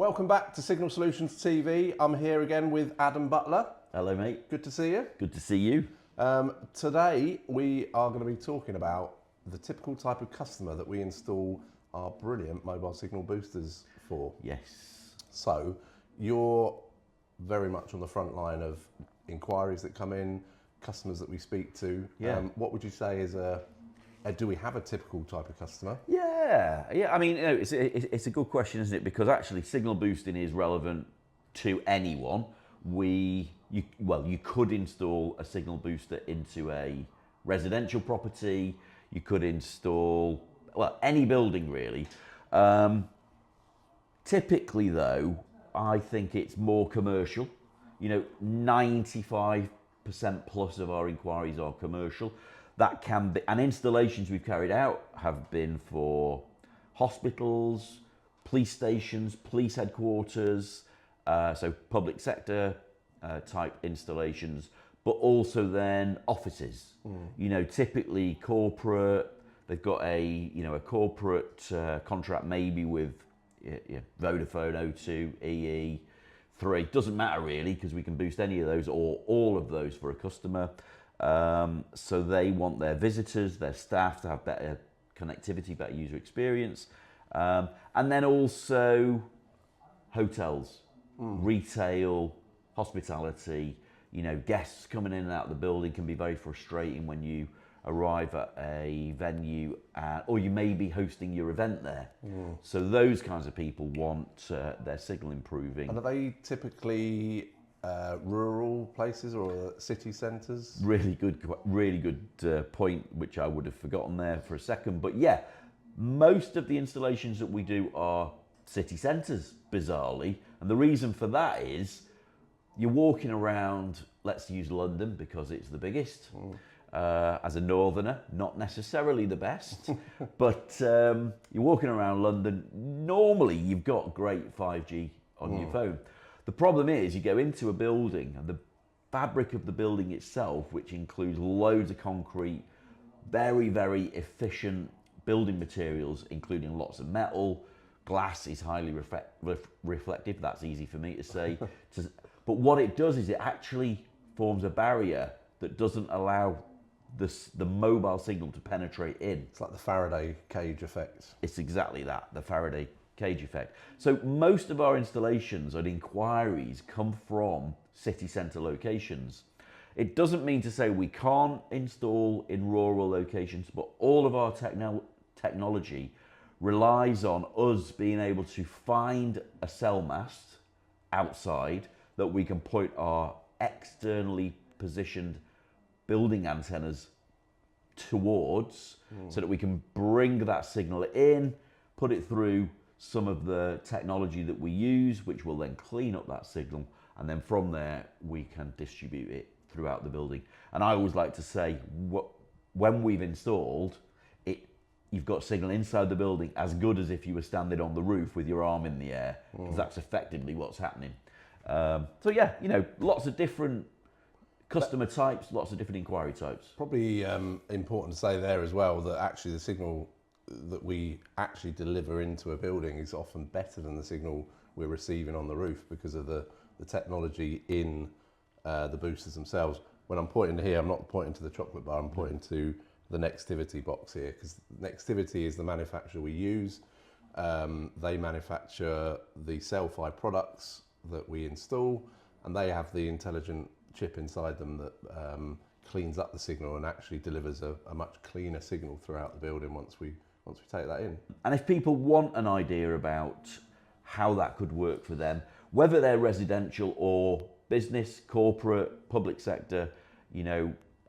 Welcome back to Signal Solutions TV. I'm here again with Adam Butler. Hello, mate. Good to see you. Good to see you. Today we are going to be talking about the typical type of customer that we install our brilliant mobile signal boosters for. Yes. So you're very much on the front line of inquiries that come in, customers that we speak to. Yeah. What would you say is do we have a typical type of customer? Yeah. I mean, it's a good question, isn't it? Because actually, signal boosting is relevant to anyone. You could install a signal booster into a residential property. You could install any building really. Typically, though, I think it's more commercial. 95% plus of our inquiries are commercial. That can be, and installations we've carried out have been for hospitals, police stations, police headquarters, so public sector type installations, but also then offices. Typically corporate. They've got a corporate contract maybe with Vodafone, O2, EE, 3. Doesn't matter really because we can boost any of those or all of those for a customer. So they want their visitors, their staff to have better connectivity, better user experience. And then also hotels, retail, hospitality. Guests coming in and out of the building can be very frustrating when you arrive at a venue or you may be hosting your event there. So those kinds of people want their signal improving. And are they typically rural places or city centres? Really good point, which I would have forgotten there for a second. But yeah, most of the installations that we do are city centres, bizarrely. And the reason for that is you're walking around, let's use London because it's the biggest. As a northerner, not necessarily the best, but you're walking around London. Normally, you've got great 5G on your phone. The problem is you go into a building and the fabric of the building itself, which includes loads of concrete, very, very efficient building materials, including lots of metal. Glass is highly reflective. That's easy for me to say. But what it does is it actually forms a barrier that doesn't allow the mobile signal to penetrate in. It's like the Faraday cage effect. It's exactly that, the Faraday cage effect. So most of our installations and inquiries come from city centre locations. It doesn't mean to say we can't install in rural locations, but all of our technology relies on us being able to find a cell mast outside that we can point our externally positioned building antennas towards so that we can bring that signal in, put it through some of the technology that we use, which will then clean up that signal, and then from there we can distribute it throughout the building. And I always like to say, when we've installed it, you've got signal inside the building as good as if you were standing on the roof with your arm in the air, because that's effectively what's happening. So yeah, lots of different customer types, lots of different inquiry types. Probably important to say there as well that actually the signal that we actually deliver into a building is often better than the signal we're receiving on the roof because of the technology in the boosters themselves. When I'm pointing here, I'm not pointing to the chocolate bar, I'm pointing to the Nextivity box here, because Nextivity is the manufacturer we use. They manufacture the Cell-Fi products that we install, and they have the intelligent chip inside them that cleans up the signal and actually delivers a much cleaner signal throughout the building once we take that in. And if people want an idea about how that could work for them, whether they're residential or business, corporate, public sector,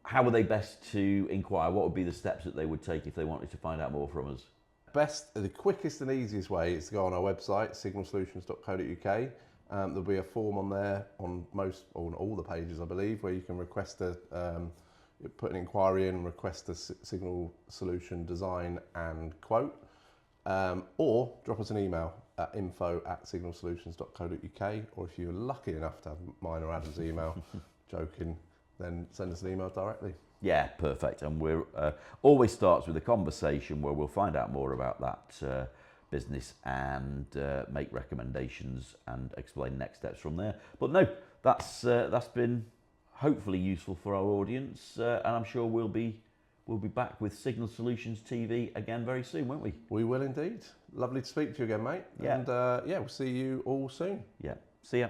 how are they best to inquire? What would be the steps that they would take if they wanted to find out more from us? The quickest and easiest way is to go on our website, signalsolutions.co.uk. There'll be a form on there on all the pages, I believe, where you can request put an inquiry in, request a signal solution design and quote, or drop us an email at info@signalsolutions.co.uk, or if you're lucky enough to have mine or Adam's email, joking, then send us an email directly. Yeah, perfect. And we're always starts with a conversation where we'll find out more about that business and make recommendations and explain next steps from there. But no, that's been hopefully useful for our audience, and I'm sure we'll be back with Signal Solutions TV again very soon, won't we? We will indeed. Lovely to speak to you again, mate. Yeah. And we'll see you all soon. Yeah. See ya.